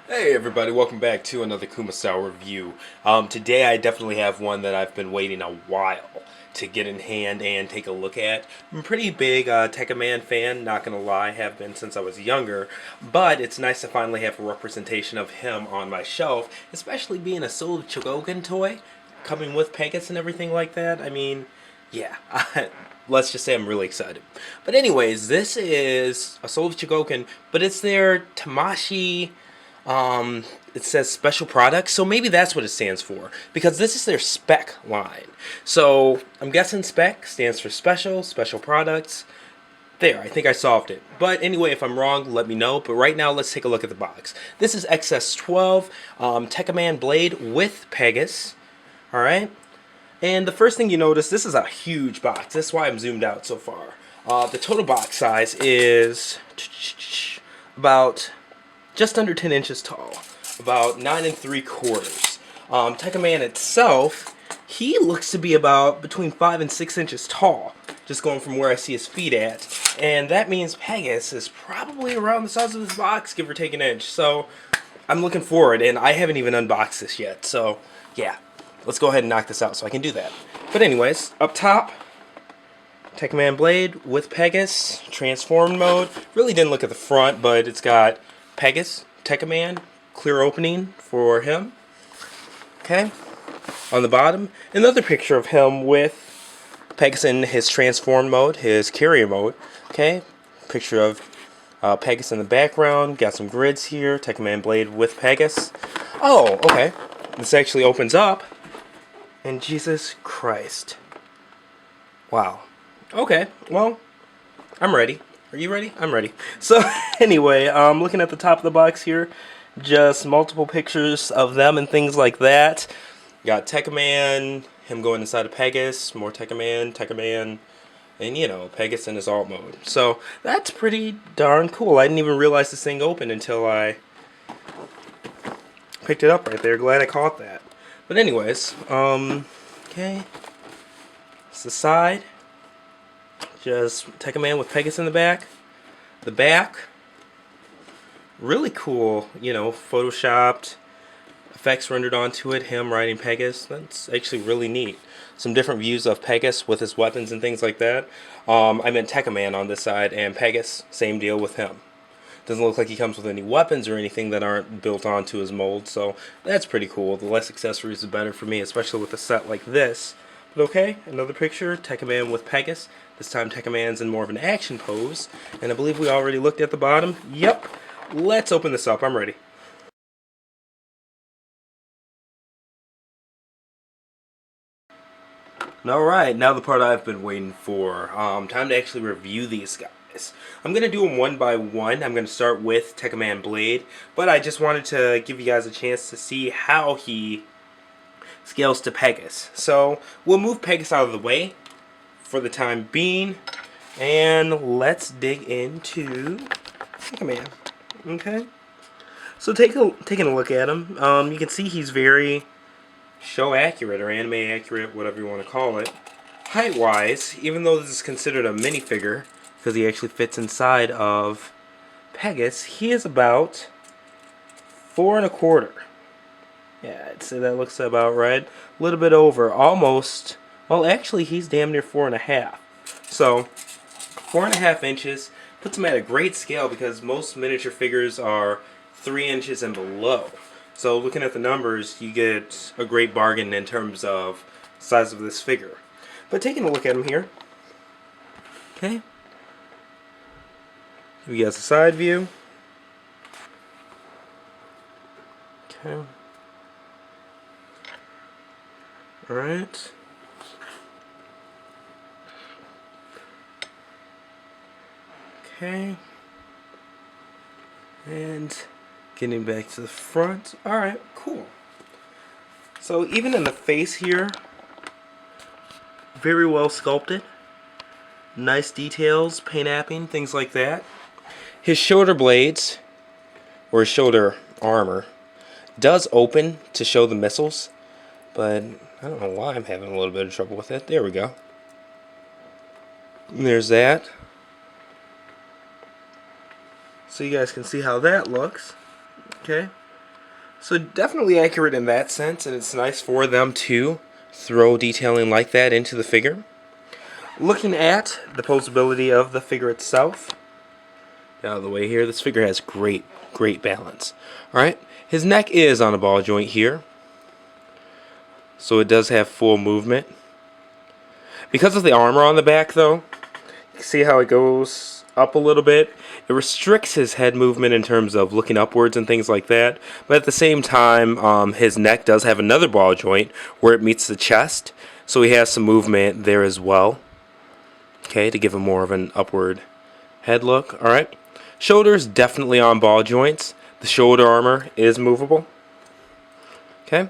Hey everybody, welcome back to another Kumasao review. Today I definitely have one that I've been waiting a while to get in hand and take a look at. I'm a pretty big Tekkaman fan, not gonna lie, have been since I was younger, but it's nice to finally have a representation of him on my shelf, especially being a Soul of Chogokin toy, coming with Pegas and everything like that. I mean, yeah, let's just say I'm really excited. But anyways, this is a Soul of Chogokin, but it's their Tamashii. It says special products, so maybe that's what it stands for, because this is their SPEC line. So I'm guessing SPEC stands for special products. There, I think I solved it. But anyway, if I'm wrong, let me know. But right now, let's take a look at the box. This is XS12 Tekkaman Blade with Pegas. Alright? And the first thing you notice, this is a huge box. That's why I'm zoomed out so far. The total box size is about just under 10 inches tall, about 9 3/4. Tekkaman itself, he looks to be about between 5 and 6 inches tall, just going from where I see his feet at. And that means Pegas is probably around the size of this box, give or take an inch. So I'm looking forward, and I haven't even unboxed this yet. So yeah, let's go ahead and knock this out so I can do that. But anyways, up top, Tekkaman Blade with Pegas, transform mode. Really didn't look at the front, but it's got Pegas, Tekkaman, clear opening for him. Okay. On the bottom, another picture of him with Pegas in his transform mode, his carrier mode. Okay. Picture of Pegas in the background. Got some grids here. Tekkaman Blade with Pegas. Oh, okay. This actually opens up. And Jesus Christ. Wow. Okay. Well, I'm ready. Are you ready? I'm ready. So anyway, looking at the top of the box here, just multiple pictures of them and things like that. Got Tekkaman, him going inside of Pegas, more Tekkaman, and you know, Pegas in his alt mode. So that's pretty darn cool. I didn't even realize this thing opened until I picked it up right there. Glad I caught that. But anyways, okay. It's the side. Just Tekkaman with Pegas in the back. The back, really cool, you know, photoshopped effects rendered onto it. Him riding Pegas. That's actually really neat. Some different views of Pegas with his weapons and things like that. I meant Tekkaman on this side, and Pegas, same deal with him. Doesn't look like he comes with any weapons or anything that aren't built onto his mold, so that's pretty cool. The less accessories, the better for me, especially with a set like this. But okay, another picture, Tekkaman with Pegas. This time Tekkaman's in more of an action pose, and I believe we already looked at the bottom. Yep, let's open this up. I'm ready. Alright, now the part I've been waiting for. Time to actually review these guys. I'm going to do them one by one. I'm going to start with Tekkaman Blade, but I just wanted to give you guys a chance to see how he scales to Pegas. So we'll move Pegas out of the way for the time being, and let's dig into Tekkaman. Okay, so taking a look at him, you can see he's very show accurate or anime accurate, whatever you want to call it. Height wise, even though this is considered a minifigure because he actually fits inside of Pegas, he is about 4 1/4. Yeah, I'd say that looks about right. A little bit over, almost. Well, actually, he's damn near 4 1/2. So, 4 1/2 inches puts him at a great scale because most miniature figures are 3 inches and below. So, looking at the numbers, you get a great bargain in terms of size of this figure. But taking a look at him here, okay, we got a side view. Okay. Alright. Okay. And getting back to the front. Alright, cool. So even in the face here, very well sculpted. Nice details, paint apping, things like that. His shoulder blades, or his shoulder armor, does open to show the missiles, but I don't know why I'm having a little bit of trouble with it. There we go. And there's that. So you guys can see how that looks. Okay. So definitely accurate in that sense, and it's nice for them to throw detailing like that into the figure. Looking at the posability of the figure itself, out of the way here, this figure has great balance. Alright, his neck is on a ball joint here, so it does have full movement. Because of the armor on the back though, you can see how it goes up a little bit. It restricts his head movement in terms of looking upwards and things like that, but at the same time, his neck does have another ball joint where it meets the chest, so he has some movement there as well. Okay, to give him more of an upward head look. Alright. Shoulders definitely on ball joints. The shoulder armor is movable. Okay.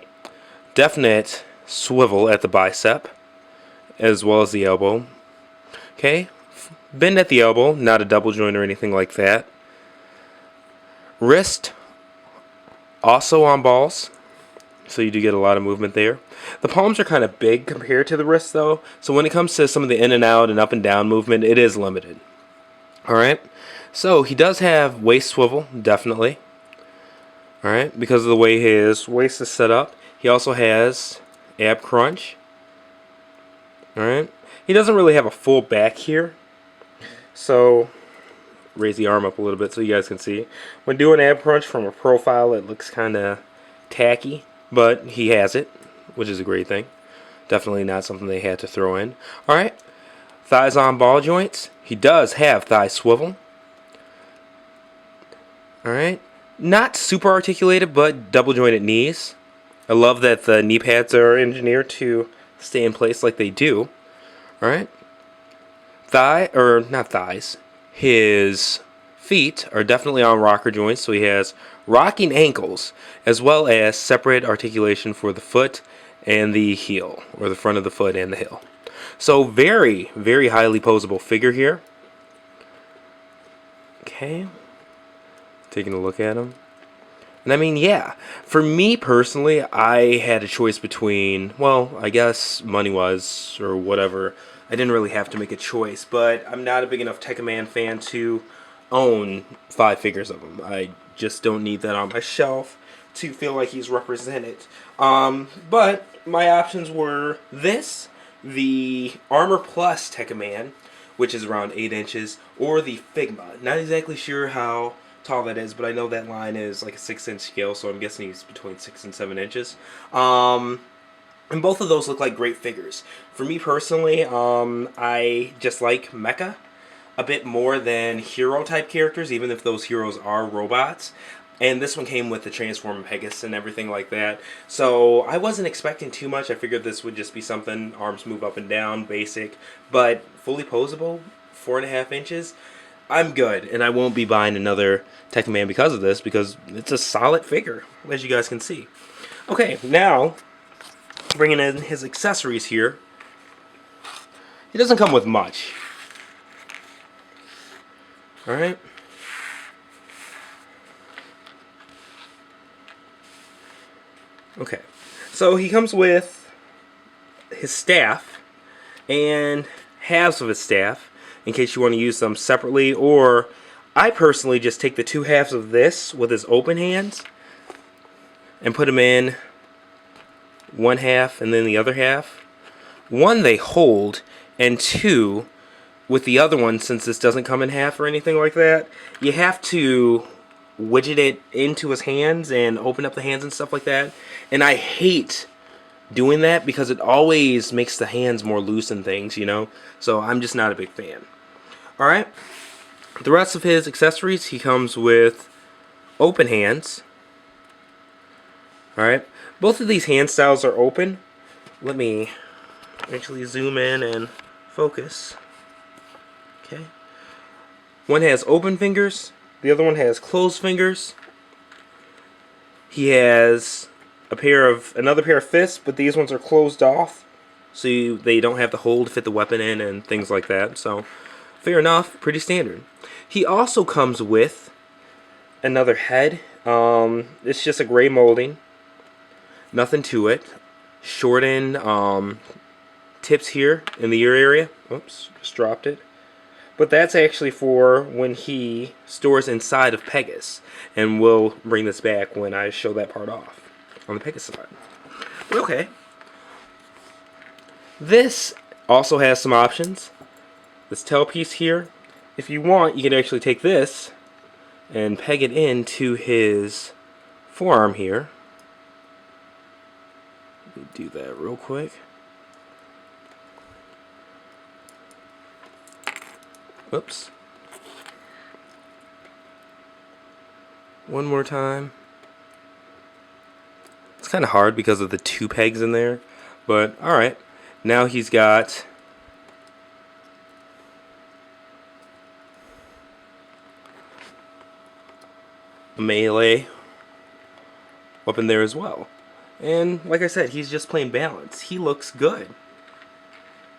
Definite swivel at the bicep, as well as the elbow. Okay. Bend at the elbow, not a double joint or anything like that. Wrist, also on balls, so you do get a lot of movement there. The palms are kind of big compared to the wrist though, so when it comes to some of the in and out and up and down movement, it is limited. Alright, so he does have waist swivel, definitely. Alright, because of the way his waist is set up. He also has ab crunch. Alright, he doesn't really have a full back here, so raise the arm up a little bit so you guys can see. When doing ab crunch from a profile, it looks kind of tacky, but he has it, which is a great thing. Definitely not something they had to throw in. Alright, thighs on ball joints. He does have thigh swivel. Alright, not super articulated, but double jointed knees. I love that the knee pads are engineered to stay in place like they do. Alright, not thighs. His feet are definitely on rocker joints, so he has rocking ankles, as well as separate articulation for the foot and the heel, or the front of the foot and the heel. So very highly posable figure here. Okay, taking a look at him. And I mean, yeah, for me personally, I had a choice between, well, I guess money-wise or whatever. I didn't really have to make a choice, but I'm not a big enough Tekkaman fan to own 5 figures of him. I just don't need that on my shelf to feel like he's represented. But my options were this, the Armor Plus Tekkaman, which is around 8 inches, or the Figma. Not exactly sure how tall that is, but I know that line is like a 6-inch scale, so I'm guessing he's between 6 and 7 inches. And both of those look like great figures. For me personally, I just like mecha a bit more than hero type characters, even if those heroes are robots. And this one came with the Transform Pegas and everything like that. So I wasn't expecting too much. I figured this would just be something, arms move up and down, basic, but fully posable, 4.5 inches. I'm good, and I won't be buying another Tekkaman because of this, because it's a solid figure, as you guys can see. Okay, now, bringing in his accessories here. He doesn't come with much. Alright. Okay, so he comes with his staff, and halves of his staff, in case you want to use them separately, or I personally just take the 2 halves of this with his open hands and put them in one half and then the other half. One, they hold, and 2, with the other one, since this doesn't come in half or anything like that, you have to widget it into his hands and open up the hands and stuff like that. And I hate doing that because it always makes the hands more loose and things, you know? So I'm just not a big fan. Alright, the rest of his accessories, he comes with open hands. Alright, both of these hand styles are open. Let me actually zoom in and focus. Okay, one has open fingers, the other one has closed fingers. He has another pair of fists, but these ones are closed off, so they don't have the hole to fit the weapon in and things like that. So fair enough, pretty standard. He also comes with another head. It's just a gray molding. Nothing to it. Shortened tips here in the ear area. Oops, just dropped it. But that's actually for when he stores inside of Pegas. And we'll bring this back when I show that part off on the Pegas side. But okay. This also has some options. This tail piece here, if you want, you can actually take this and peg it into his forearm here. Let me do that real quick. Oops. One more time. It's kind of hard because of the two pegs in there, but alright. Now he's got a melee weapon there as well. And like I said, he's just plain balanced. He looks good.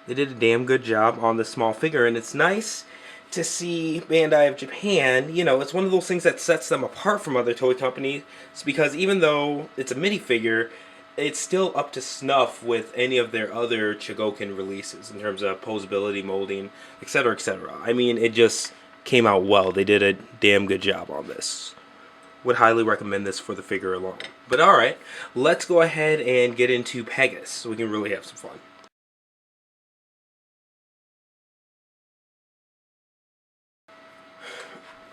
They did a damn good job on this small figure, and it's nice to see Bandai of Japan. You know, it's one of those things that sets them apart from other toy companies. It's because even though it's a minifigure, it's still up to snuff with any of their other Chogokin releases in terms of posability, molding, etc., etc. I mean, it just came out well. They did a damn good job on this. Would highly recommend this for the figure alone. But alright, let's go ahead and get into Pegas so we can really have some fun.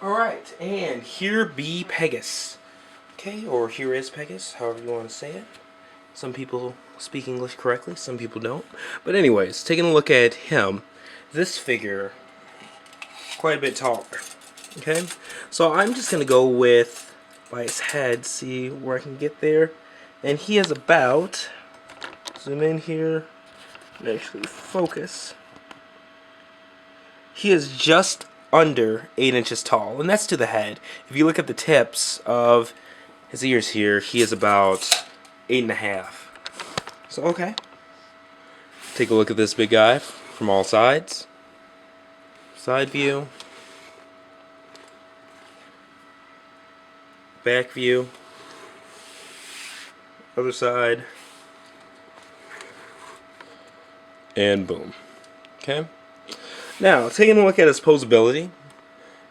Alright, and here be Pegas. Okay, or here is Pegas, however you want to say it. Some people speak English correctly, some people don't. But anyways, taking a look at him, this figure, quite a bit taller. Okay, so I'm just going to go with, by his head, see where I can get there. And he is about, zoom in here, and actually focus. He is just under 8 inches tall, and that's to the head. If you look at the tips of his ears here, he is about 8.5. So okay, take a look at this big guy from all sides. Side view, back view, other side, and boom. Okay. Now, taking a look at his posability,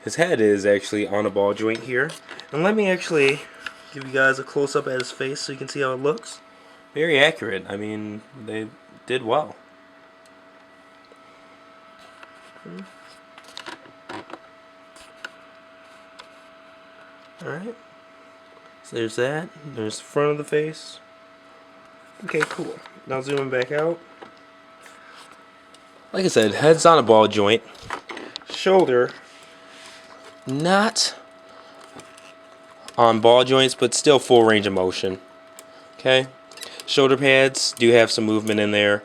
his head is actually on a ball joint here. And let me actually give you guys a close-up at his face so you can see how it looks. Very accurate. I mean, they did well. Alright. So there's that. There's the front of the face. Okay, cool. Now zooming back out. Like I said, head's on a ball joint. Shoulder, not on ball joints, but still full range of motion. Okay? Shoulder pads do have some movement in there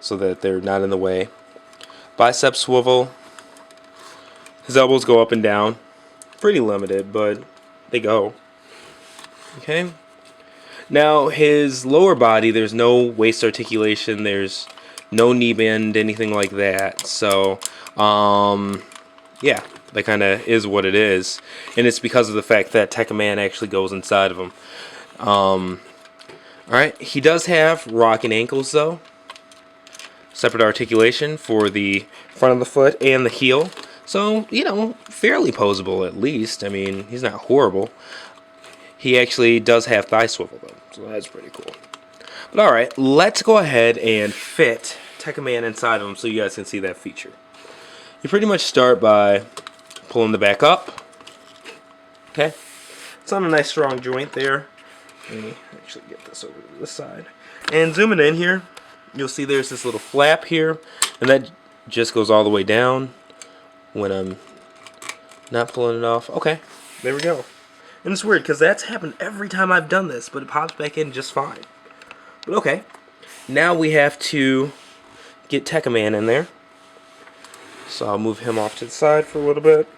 so that they're not in the way. Bicep swivel. His elbows go up and down. Pretty limited, but they go. Okay? Now, his lower body, there's no waist articulation. There's no knee bend, anything like that. So, yeah, that kind of is what it is. And it's because of the fact that Tekkaman actually goes inside of him. Alright, he does have rocking ankles, though. Separate articulation for the front of the foot and the heel. So, you know, fairly posable at least. I mean, he's not horrible. He actually does have thigh swivel, though. So that's pretty cool. But alright, let's go ahead and fit Tekkaman inside of him so you guys can see that feature. You pretty much start by pulling the back up. Okay. It's on a nice strong joint there. Let me actually get this over to the side. And zooming in here, you'll see there's this little flap here, and that just goes all the way down when I'm not pulling it off. Okay, there we go. And it's weird because that's happened every time I've done this, but it pops back in just fine. But okay, now we have to get Tekkaman in there. So I'll move him off to the side for a little bit.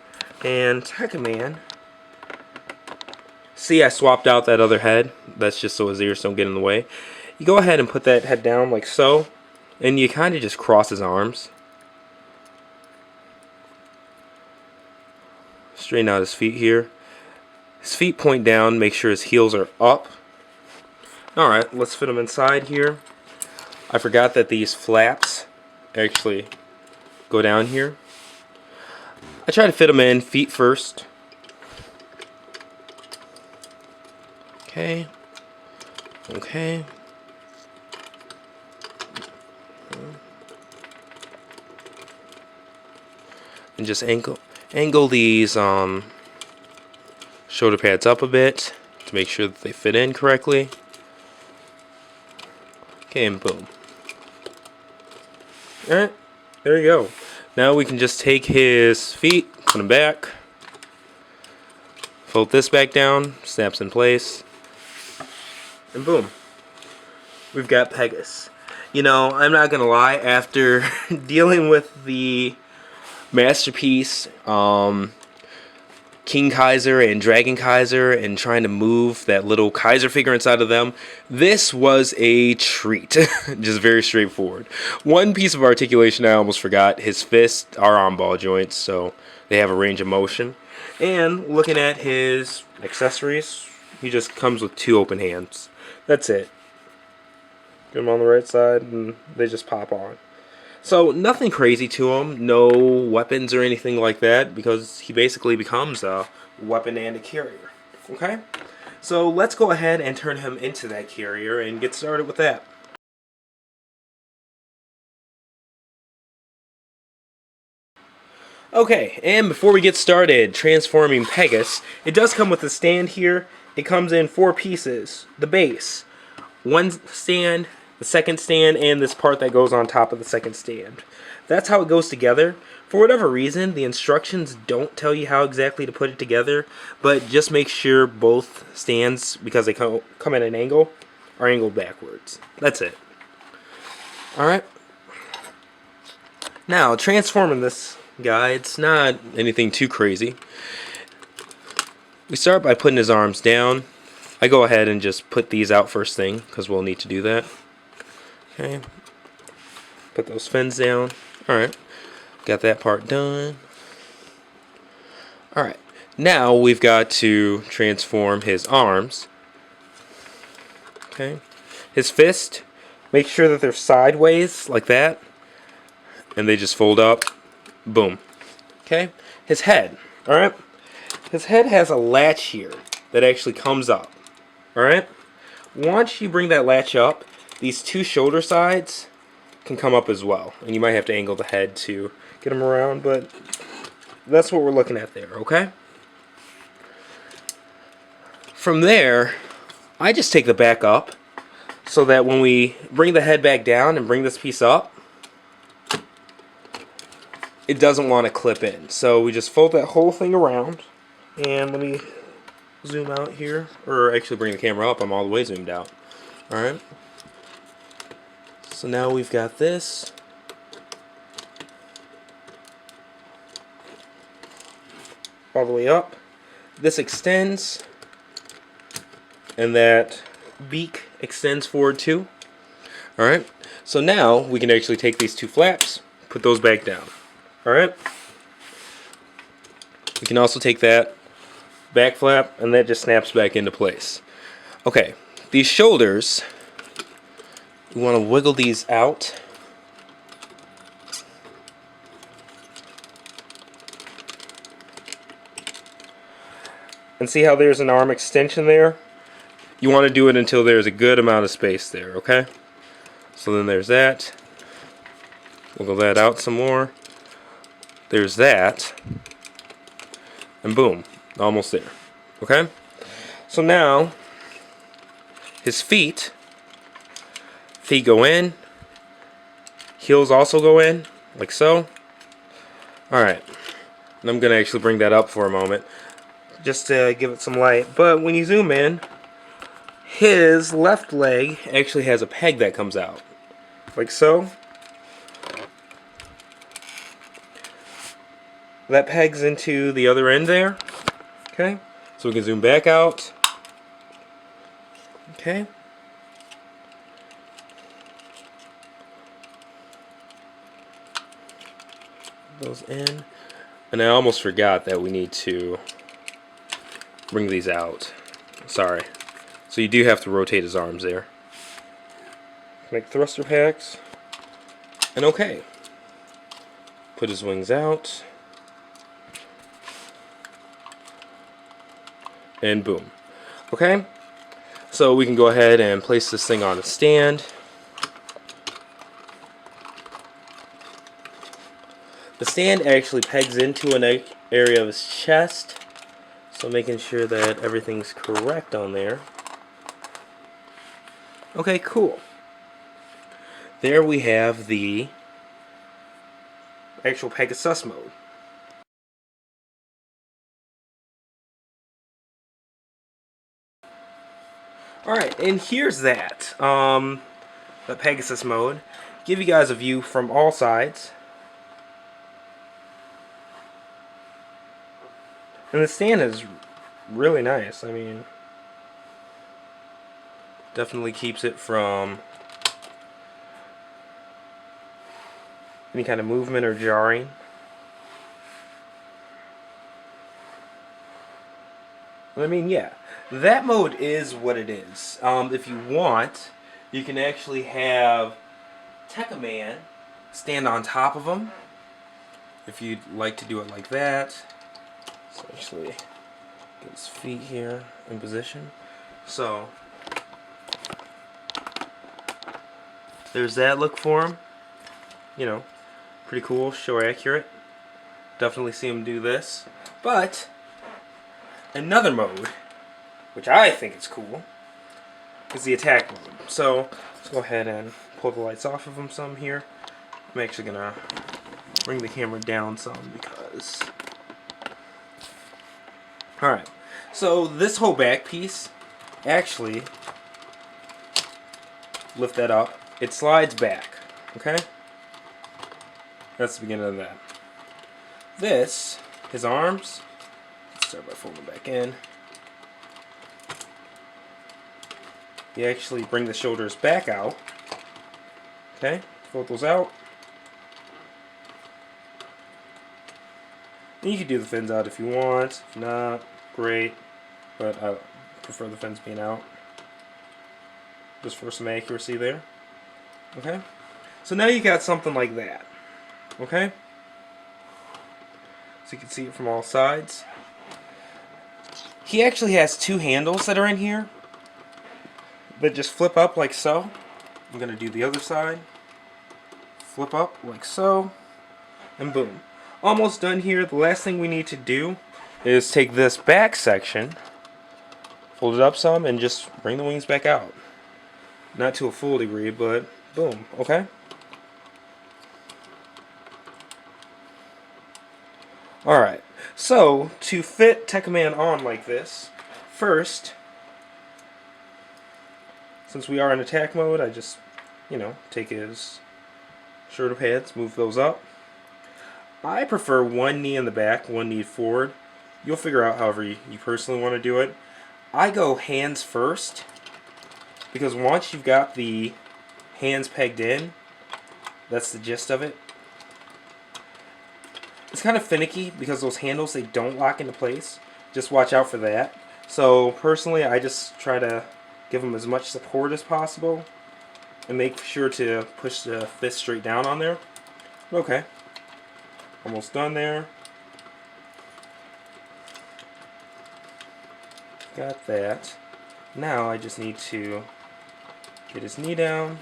And Tekkaman, see, I swapped out that other head. That's just so his ears don't get in the way. You go ahead and put that head down like so, and you kind of just cross his arms. Straighten out his feet here. His feet point down, make sure his heels are up. Alright, let's fit him inside here. I forgot that these flaps actually go down here. I try to fit them in feet first. Okay. Okay. And just angle these shoulder pads up a bit to make sure that they fit in correctly. Okay, and boom. Alright, there you go. Now we can just take his feet, put them back, fold this back down, snaps in place, and boom. We've got Pegas. You know, I'm not gonna lie, after dealing with the Masterpiece, King Kaiser and Dragon Kaiser, and trying to move that little Kaiser figure inside of them, this was a treat. Just very straightforward. One piece of articulation I almost forgot. His fists are on ball joints, so they have a range of motion. And looking at his accessories, he just comes with 2 open hands. That's it. Get them on the right side, and they just pop on. So nothing crazy to him, no weapons or anything like that, because he basically becomes a weapon and a carrier. Okay? So let's go ahead and turn him into that carrier and get started with that. Okay, and before we get started transforming Pegas, it does come with a stand here. It comes in 4 pieces. The base, 1 stand, the second stand, and this part that goes on top of the second stand. That's how it goes together. For whatever reason, the instructions don't tell you how exactly to put it together, but just make sure both stands, because they come at an angle, are angled backwards. That's it. Alright. Now, transforming this guy, it's not anything too crazy. We start by putting his arms down. I go ahead and just put these out first thing, because we'll need to do that. Okay, put those fins down. Alright, got that part done. Alright, now we've got to transform his arms. Okay, his fist, make sure that they're sideways, like that. And they just fold up. Boom. Okay, his head. Alright, his head has a latch here that actually comes up. Alright, once you bring that latch up, these 2 shoulder sides can come up as well. And you might have to angle the head to get them around, but that's what we're looking at there, okay? From there, I just take the back up so that when we bring the head back down and bring this piece up, it doesn't want to clip in. So we just fold that whole thing around. And let me zoom out here, or actually bring the camera up. I'm all the way zoomed out. Alright. So now we've got this. All the way up. This extends. And that beak extends forward too. Alright. So now we can actually take these 2 flaps, put those back down. Alright. We can also take that back flap, and that just snaps back into place. Okay. These shoulders, we want to wiggle these out. And see how there's an arm extension there? You want to do it until there's a good amount of space there, okay? So then there's that. Wiggle that out some more. There's that. And boom, almost there. Okay? So now, his feet go in, heels also go in, like so. Alright, and I'm going to actually bring that up for a moment, just to give it some light. But when you zoom in, his left leg actually has a peg that comes out, like so. That pegs into the other end there. Okay, so we can zoom back out. Okay. Those in. And I almost forgot that we need to bring these out. Sorry. So you do have to rotate his arms there. Make thruster packs. And okay. Put his wings out. and boom. Okay, so we can go ahead and place this thing on a stand. The stand actually pegs into an area of his chest, so making sure that everything's correct on there. Okay, cool. There we have the actual Pegasus mode. Alright, and here's that. The Pegasus mode. Give you guys a view from all sides. And the stand is really nice. I mean, definitely keeps it from any kind of movement or jarring. I mean, yeah, that mode is what it is. If you want, you can actually have Tekkaman stand on top of him. If you'd like to do it like that. So actually, get his feet here in position. So there's that look for him. You know, pretty cool, show accurate. Definitely see him do this. But another mode, which I think is cool, is the attack mode. So let's go ahead and pull the lights off of him some here. I'm actually gonna bring the camera down some because. Alright, so this whole back piece, actually, lift that up, it slides back, okay? That's the beginning of that. This, his arms, let's start by folding back in. You actually bring the shoulders back out, okay? Fold those out. And you can do the fins out if you want. If not, great. But I prefer the fins being out. Just for some accuracy there. Okay? So now you got something like that. Okay? So you can see it from all sides. He actually has two handles that are in here that just flip up like so. I'm going to do the other side. Flip up like so. And boom. Almost done here. The last thing we need to do is take this back section, fold it up some, and just bring the wings back out. Not to a full degree, but boom, okay? Alright, so to fit Tekkaman on like this, first, since we are in attack mode, I just, take his shoulder pads, move those up. I prefer one knee in the back, one knee forward. You'll figure out however you personally want to do it. I go hands first, because once you've got the hands pegged in, that's the gist of it. It's kind of finicky because those handles, they don't lock into place. Just watch out for that. So personally, I just try to give them as much support as possible and make sure to push the fist straight down on there. Okay. Almost done there. Got that. Now I just need to get his knee down.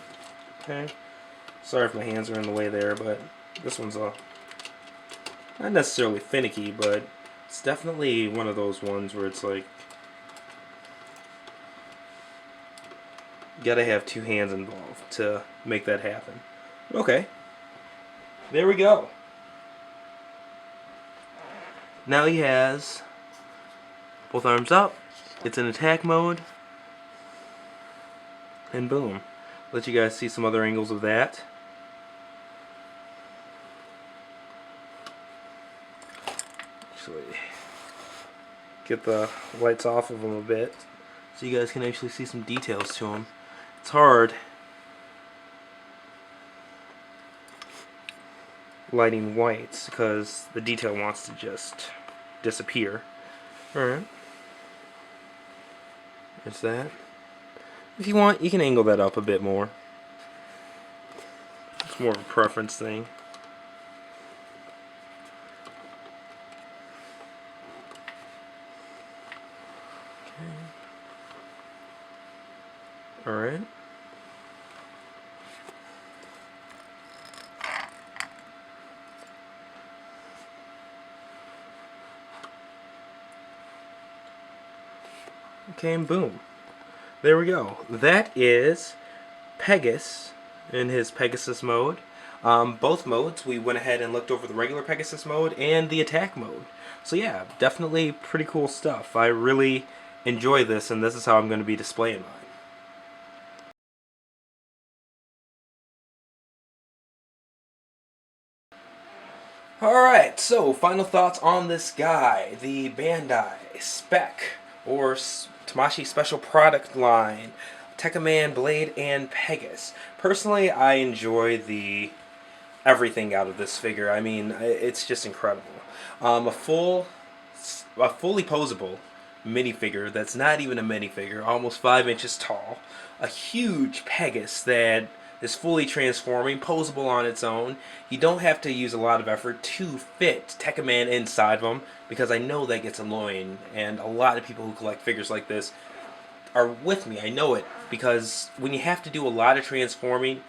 Okay. Sorry if my hands are in the way there, but this one's not necessarily finicky, but it's definitely one of those ones where it's like you gotta have two hands involved to make that happen. Okay. There we go. Now he has both arms up. It's in attack mode. And boom. Let you guys see some other angles of that. Actually, get the lights off of him a bit so you guys can actually see some details to him. It's hard lighting whites because the detail wants to just disappear. Alright. There's that. If you want, you can angle that up a bit more. It's more of a preference thing. Alright. Okay, and boom. There we go. That is Pegas in his Pegasus mode. Both modes, we went ahead and looked over the regular Pegasus mode and the attack mode. So yeah, definitely pretty cool stuff. I really enjoy this, and this is how I'm going to be displaying mine. Alright, so final thoughts on this guy, the Bandai SPEC, or Tamashii Special Product Line, Tekkaman Blade, and Pegas. Personally, I enjoy the everything out of this figure. I mean, it's just incredible. A fully posable minifigure that's not even a minifigure, almost 5 inches tall. A huge Pegas that is fully transforming, posable on its own. You don't have to use a lot of effort to fit Tekkaman inside of them, because I know that gets annoying, and a lot of people who collect figures like this are with me. I know it, because when you have to do a lot of transforming,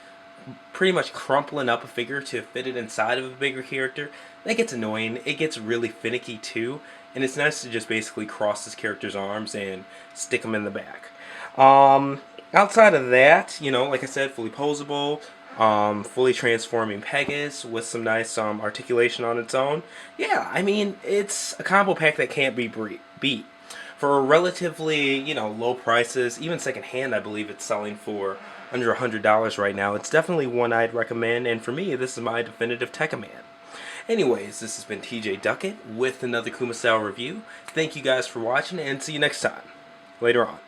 pretty much crumpling up a figure to fit it inside of a bigger character, that gets annoying. It gets really finicky too, and it's nice to just basically cross this character's arms and stick them in the back. Outside of that, you know, like I said, fully posable, fully transforming Pegas with some nice articulation on its own. Yeah, I mean, it's a combo pack that can't be beat. For relatively, you know, low prices, even secondhand, I believe it's selling for under $100 right now. It's definitely one I'd recommend, and for me, this is my definitive Tekkaman. Anyways, this has been TJ Duckett with another Kumasao review. Thank you guys for watching, and see you next time. Later on.